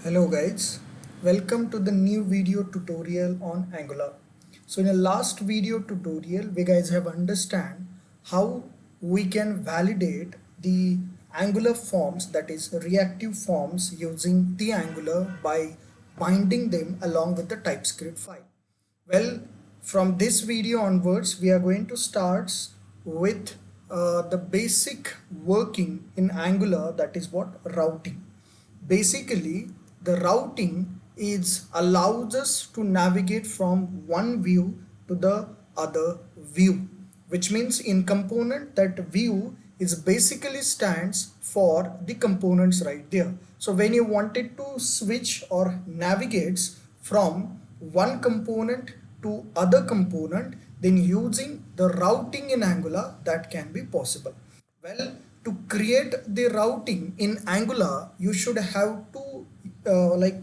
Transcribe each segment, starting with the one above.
Hello guys, welcome to the new video tutorial on Angular. So in the last video tutorial we guys have understand how we can validate the Angular forms, that is reactive forms, using the Angular by binding them along with the TypeScript file. Well, from this video onwards we are going to start with the basic working in Angular, that is what routing. Basically, the routing is allows us to navigate from one view to the other view, which means in component that view is basically stands for the components right there. So when you wanted to switch or navigates from one component to other component, then using the routing in Angular, that can be possible. Well, to create the routing in Angular, you should have to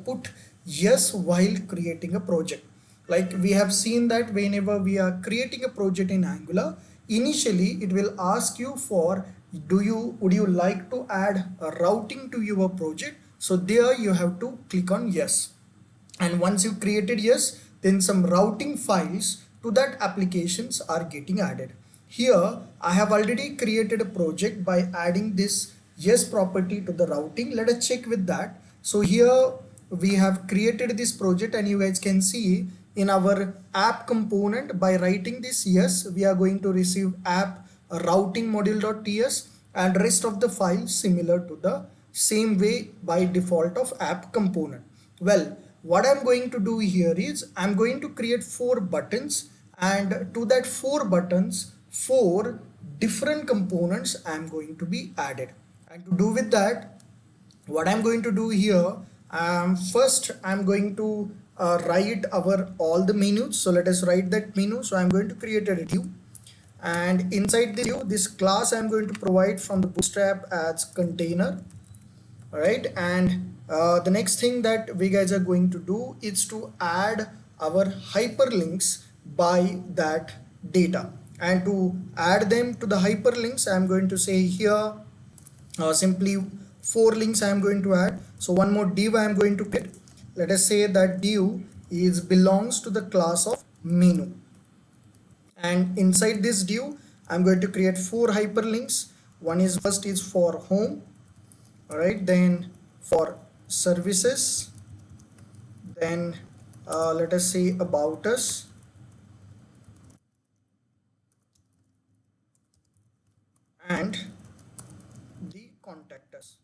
put yes while creating a project. Like we have seen that whenever we are creating a project in Angular, initially it will ask you for would you like to add a routing to your project. So there you have to click on yes, and once you created yes, then some routing files to that applications are getting added. Here I have already created a project by adding this yes property to the routing. Let us check with that. So here we have created this project, and you guys can see in our app component, by writing this yes, we are going to receive app routing module.ts, and rest of the files similar to the same way by default of app component. Well, what I'm going to do here is I'm going to create 4 buttons, and to that 4 buttons, 4 different components I'm going to be added. And to do with that, what I'm going to do here, first I'm going to write our all the menus. So let us write that menu. So I'm going to create a div, and inside the div, this class I'm going to provide from the bootstrap as container. All right, and the next thing that we guys are going to do is to add our hyperlinks by that data. And to add them to the hyperlinks, I'm going to say here simply 4 links I am going to add. So one more div I am going to create. Let us say that div is belongs to the class of menu, and inside this div I'm going to create 4 hyperlinks. One is first is for home, all right, then for services, then let us say about us, and the contact us.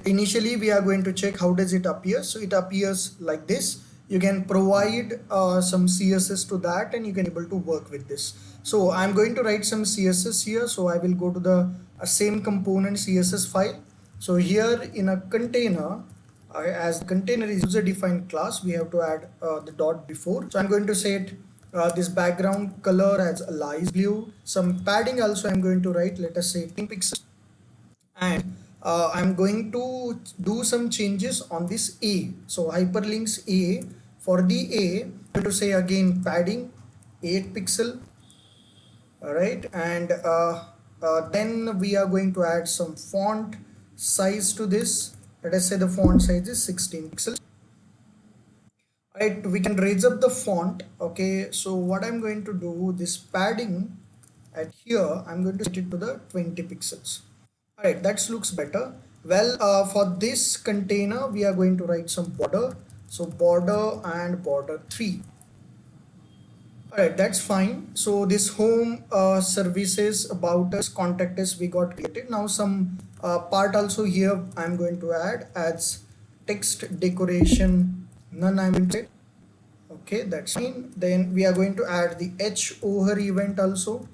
Initially we are going to check how does it appear. So it appears like this. You can provide some CSS to that, and you can able to work with this. So I'm going to write some CSS here. So I will go to the same component CSS file. So here in a container, as the container is user defined class, we have to add the dot before. So I'm going to set this background color as light blue. Some padding also I'm going to write, let us say 10 pixels, and I'm going to do some changes on this A. So hyperlinks A, for the A, I'm going to say again padding 8 pixel. All right, and then we are going to add some font size to this. Let us say the font size is 16 pixels. Right, we can raise up the font. Okay, so what I'm going to do, this padding at here, I'm going to set it to the 20 pixels. All right, that looks better. Well, for this container we are going to write some border. So border and border 3. All right, that's fine. So this home, services, about us, contact us, we got created. Now some part also here I'm going to add as text decoration none. I'm going to say okay, that's fine. Then we are going to add the H over event also.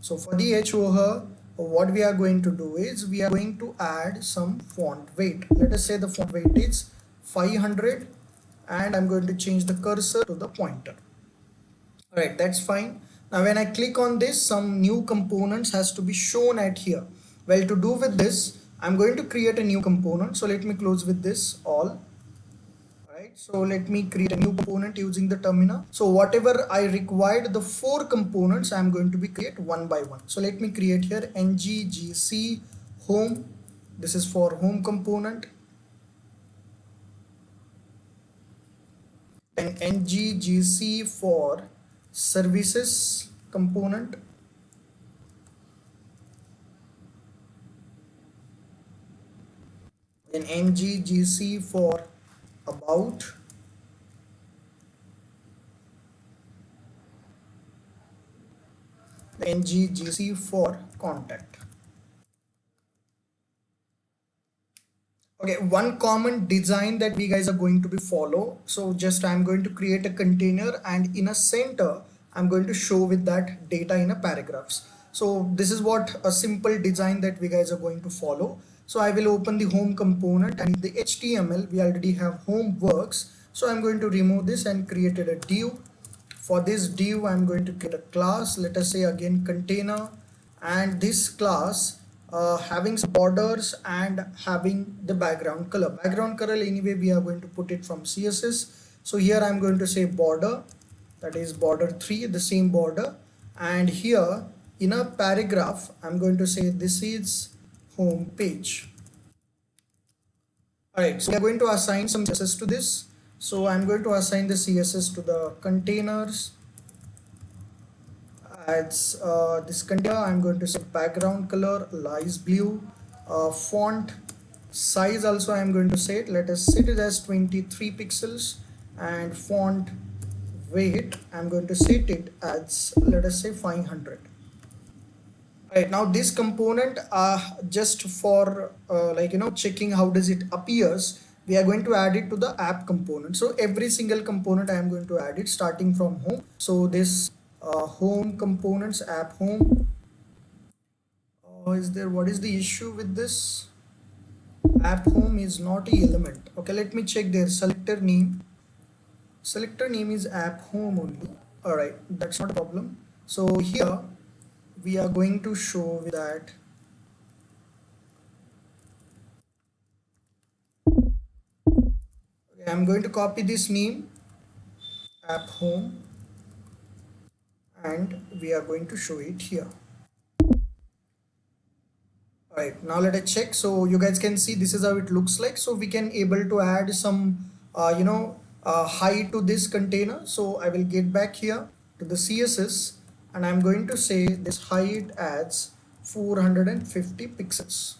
So for the H over, what we are going to do is we are going to add some font weight. Let us say the font weight is 500, and I'm going to change the cursor to the pointer. All right, that's fine. Now when I click on this, some new components has to be shown at here. Well, to do with this, I'm going to create a new component. So let me close with this all. Right, so let me create a new component using the terminal. So whatever I required, the 4 components I'm going to be create one by one. So let me create here nggc home, This is for home component. Then NGGC for services component. Then NGGC for about. NGGC for contact. Okay, one common design that we guys are going to be follow. So just I'm going to create a container, and in a center I'm going to show with that data in a paragraphs. So this is what a simple design that we guys are going to follow. So I will open the home component, and in the HTML we already have home works. So I'm going to remove this and created a div. For this div I'm going to create a class, let us say again container, and this class having some borders and having the background color. Background color anyway we are going to put it from CSS. So here I'm going to say border, that is border 3, the same border, and here in a paragraph I'm going to say this is home page. Alright, so we are going to assign some CSS to this. So I'm going to assign the CSS to the containers. As this container I'm going to set background color light blue, font size also I'm going to set, let us set it as 23 pixels, and font weight I'm going to set it as, let us say, 500. Right, now this component just for checking how does it appears, we are going to add it to the app component. So every single component I am going to add it starting from home. So this home components, app home, what is the issue with this? App home is not a element. Okay, let me check their selector name. Selector name is app home only. All right, that's not a problem. So here we are going to show that I'm going to copy this name app home, and we are going to show it here. All right, now let us check. So you guys can see this is how it looks like. So we can able to add some height to this container. So I will get back here to the CSS, and I'm going to say this height adds 450 pixels.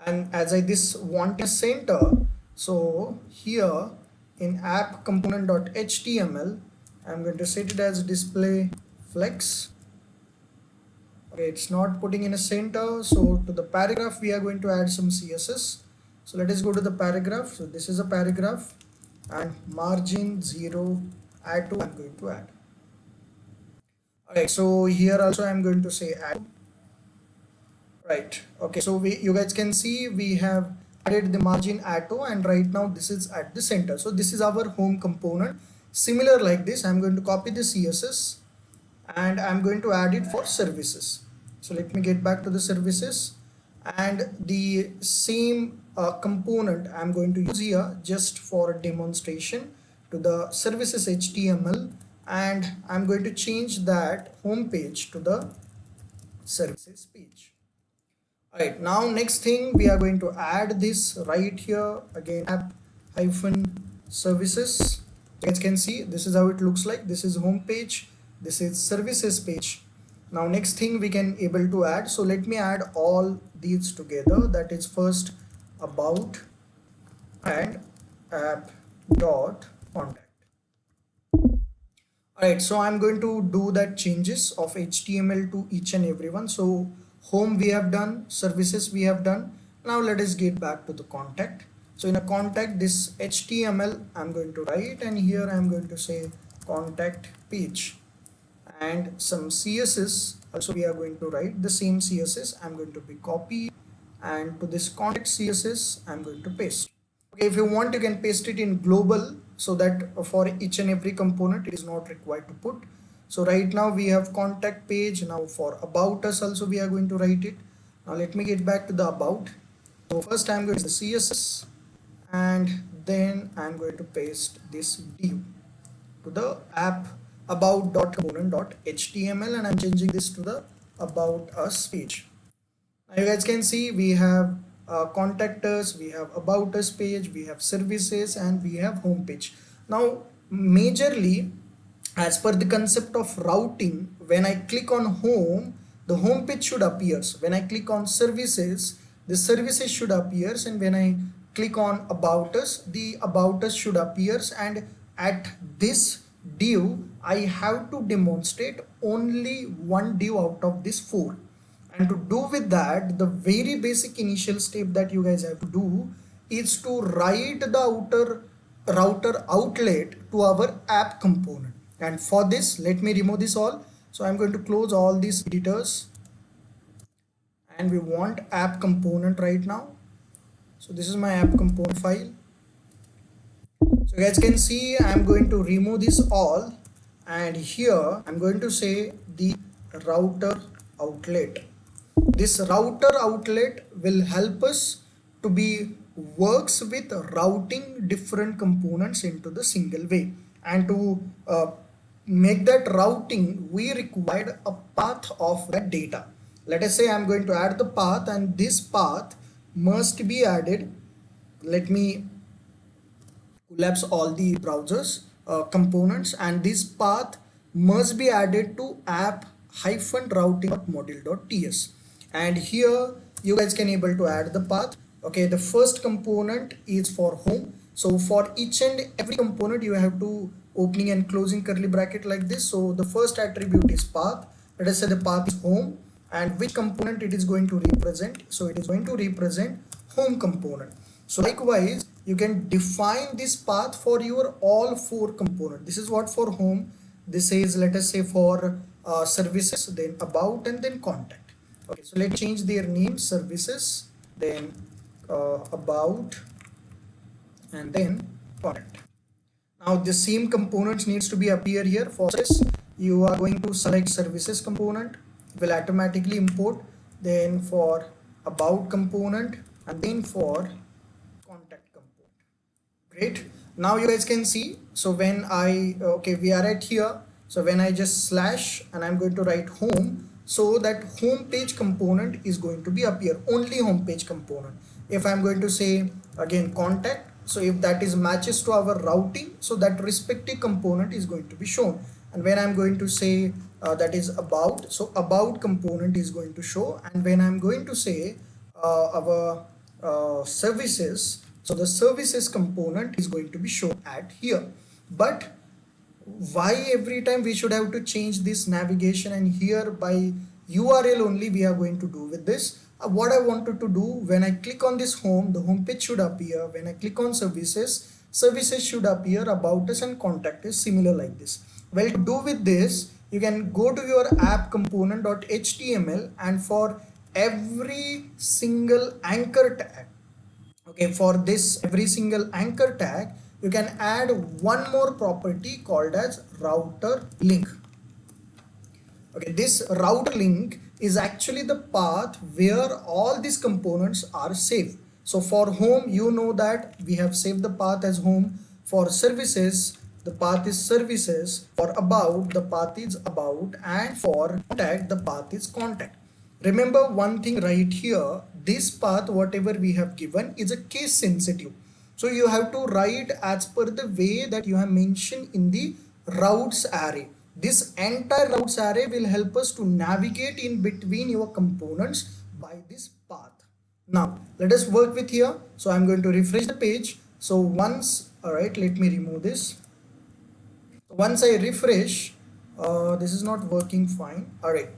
And as I this want a center, so here in app component.html I'm going to set it as display flex. Okay, it's not putting in a center. So to the paragraph we are going to add some CSS. So let us go to the paragraph. So this is a paragraph, and margin 0 add to I'm going to add. Alright, so here also I'm going to say add. Right, okay, so you guys can see we have added the margin auto, and right now this is at the center. So this is our home component. Similar like this I'm going to copy the CSS, and I'm going to add it for services. So let me get back to the services, and the same component I'm going to use here just for a demonstration to the services HTML, and I'm going to change that home page to the services page. Alright, now next thing we are going to add this right here again, app hyphen services. You guys can see this is how it looks like. This is home page, this is services page. Now next thing we can able to add, so let me add all these together. That is first about and app dot contact. Alright, so I'm going to do that changes of HTML to each and every one. So home we have done, services we have done. Now let us get back to the contact. So in a contact, this HTML I'm going to write, and here I'm going to say contact page, and some CSS also we are going to write the same CSS. I'm going to be copy, and to this contact CSS I'm going to paste. Okay, if you want you can paste it in global, so that for each and every component it is not required to put. So right now we have contact page. Now for about us also we are going to write it. Now let me get back to the about. So first I'm going to the CSS, and then I'm going to paste this div to the app about.component.html, and I'm changing this to the about us page. Now you guys can see we have contact us, we have about us page, we have services, and we have home page. Now majorly, as per the concept of routing, when I click on home, the home page should appear. When I click on services, the services should appear, and when I click on about us, the about us should appear. And at this div, I have to demonstrate only one div out of this four. And to do with that, the very basic initial step that you guys have to do is to write the outer router outlet to our app component. And for this, let me remove this all. So I'm going to close all these editors, and we want app component right now. So this is my app component file. So you guys can see I'm going to remove this all, and here I'm going to say the router outlet. This router outlet will help us to be works with routing different components into the single way. And to make that routing, we required a path of that data. Let us say I'm going to add the path, and this path must be added. Let me collapse all the browsers components, and this path must be added to app-routing.module.ts. and here you guys can able to add the path. Okay, the first component is for home. So for each and every component, you have to opening and closing curly bracket like this. So the first attribute is path. Let us say the path is home, and which component it is going to represent. So it is going to represent home component. So likewise, you can define this path for your all four components. This is what for home. This is, let us say, for services, then about, and then contact. Okay, so let's change their name: services, then about, and then contact. Now the same components needs to be appear here. For this, you are going to select services component, will automatically import, then for about component, and then for contact component. Great. Now you guys can see, so when I okay, we are at here. So when I just slash and I'm going to write home, so that home page component is going to be appear, only home page component. If I'm going to say again contact, so if that is matches to our routing, so that respective component is going to be shown. And when I'm going to say that is about, so about component is going to show. And when I'm going to say our services, so the services component is going to be shown at here. But why every time we should have to change this navigation? And here by URL only we are going to do with this. What I wanted to do, when I click on this home, the home page should appear. When I click on services, services should appear, about us and contact is similar like this. Well, to do with this, you can go to your app component.html, and for every single anchor tag, okay, for this every single anchor tag, you can add one more property called as router link. Okay, this router link is actually the path where all these components are saved. So for home, you know that we have saved the path as home. For services, the path is services. For about, the path is about. And for contact, the path is contact. Remember one thing right here, this path, whatever we have given, is a case sensitive. So you have to write as per the way that you have mentioned in the routes array. This entire routes array will help us to navigate in between your components by this path. Now let us work with here. So I'm going to refresh the page. So once, all right, let me remove this. Once I refresh, this is not working fine. All right,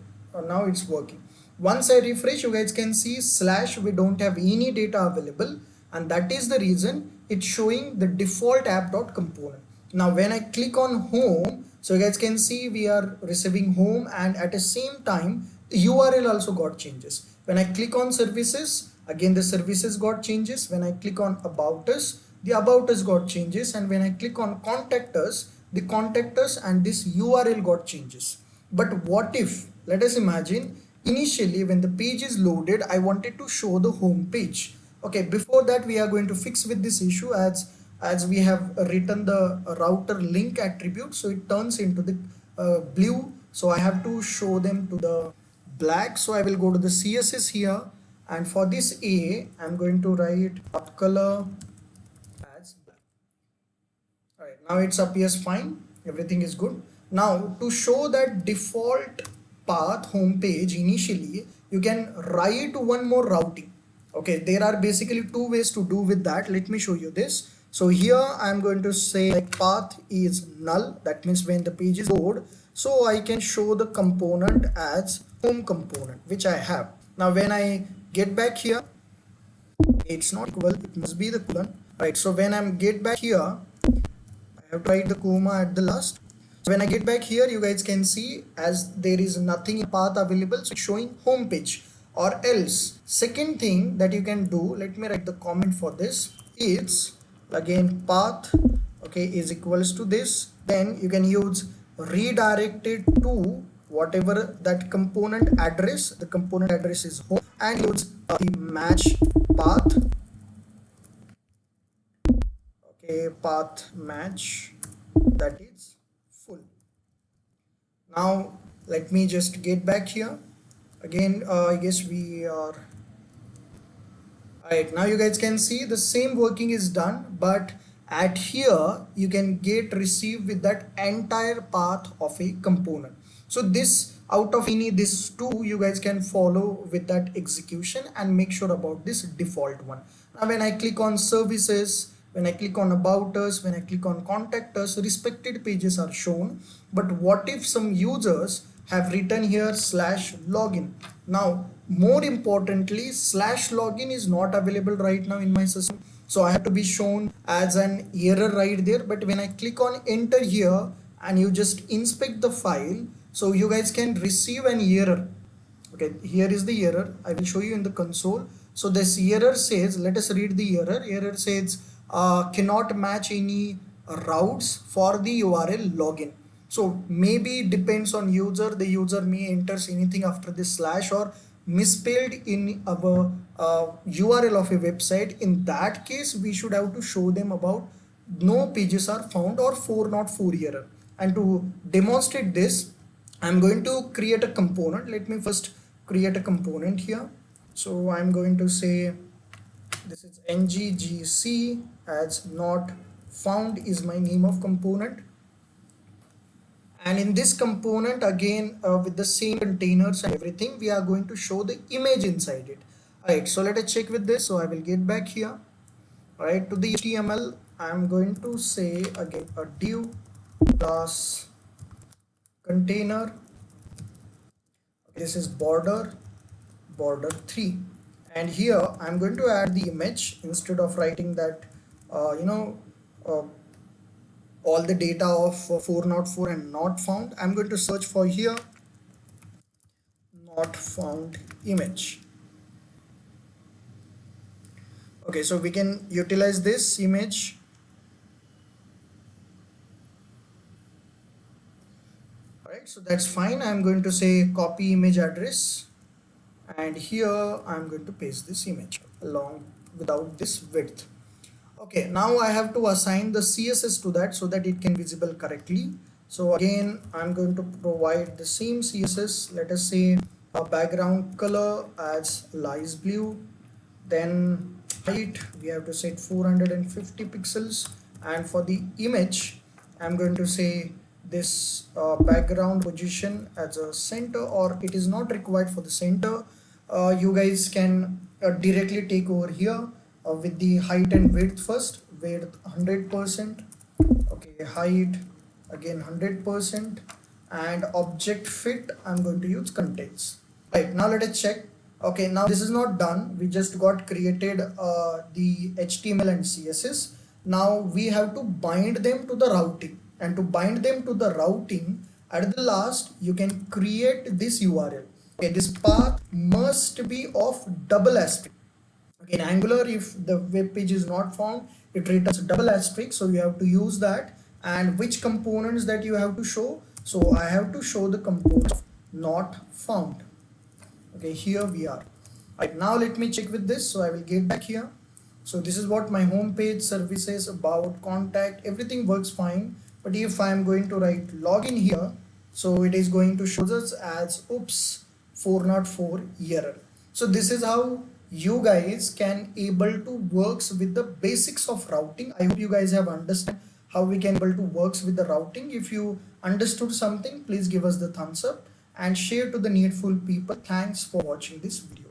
now it's working. Once I refresh, you guys can see slash we don't have any data available, and that is the reason it's showing the default app.component. Now when I click on home, so you guys can see we are receiving home, and at the same time the URL also got changes. When I click on services, again the services got changes. When I click on about us, the about us got changes. And when I click on contact us, the contact us and this URL got changes. But what if, let us imagine, initially when the page is loaded, I wanted to show the home page. Okay, before that we are going to fix with this issue, as we have written the router link attribute, so it turns into the blue. So I have to show them to the black. So I will go to the CSS here, and for this A I'm going to write path color as black. All right, now it appears fine, everything is good. Now to show that default path home page initially, you can write one more routing. Okay, there are basically two ways to do with that. Let me show you this. So here I'm going to say like path is null, that means when the page is loaded, so I can show the component as home component, which I have. Now when I get back here, it's not equal, it must be the colon, right? So when I'm get back here, I have tried the comma at the last. So when I get back here, you guys can see as there is nothing in path available, so it's showing home page. Or else, second thing that you can do, let me write the comment for this, is again path, okay, is equals to this. Then you can use redirected to whatever that component address, the component address is home, and use the match path. Okay, path match, that is full. Now let me just get back here again. I guess we are right. Now you guys can see the same working is done, but at here you can get receive with that entire path of a component. So this out of any this two you guys can follow with that execution and make sure about this default one. Now when I click on services, when I click on about us, when I click on contact us, respected pages are shown. But what if some users have written here slash login? Now more importantly, slash login is not available right now in my system, so I have to be shown as an error right there. But when I click on enter here and you just inspect the file, so you guys can receive an error. Okay, here is the error, I will show you in the console. So this error says, let us read the error says cannot match any routes for the URL login. So maybe it depends on user, the user may enters anything after this slash or misspelled in our URL of a website. In that case we should have to show them about no pages are found or 404 error. And to demonstrate this, I'm going to create a component. Let me first create a component here. So I'm going to say this is nggc as not found is my name of component. And in this component again with the same containers and everything, we are going to show the image inside it. Alright, so let us check with this. So I will get back here. Alright, to the HTML I'm going to say again a div class container. This is border 3, and here I'm going to add the image instead of writing that all the data of 404 and not found. I'm going to search for here not found image. Okay, so we can utilize this image. Alright, so that's fine. I'm going to say copy image address, and here I'm going to paste this image along without this width. Okay, now I have to assign the CSS to that so that it can visible correctly. So again I'm going to provide the same CSS. Let us say a background color as light blue, then height we have to set 450 pixels, and for the image I'm going to say this background position as a center, or it is not required for the center. You guys can directly take over here with the height and width first. Width 100%, okay, height again 100%, and object fit I'm going to use contents. Right, now let us check. Okay, now this is not done, we just got created the HTML and CSS. Now we have to bind them to the routing, and to bind them to the routing at the last you can create this URL. Okay, this path must be of double asterisk. Okay, in Angular if the web page is not found, it returns double asterisk, so you have to use that. And which components that you have to show? So I have to show the components not found. Okay, here we are. Right, now let me check with this. So I will get back here. So this is what my home page, services, about, contact, everything works fine. But if I am going to write login here, so it is going to show us as oops 404 error. So this is how you guys can able to works with the basics of routing. I hope you guys have understand how we can able to works with the routing. If you understood something, please give us the thumbs up and share to the needful people. Thanks for watching this video.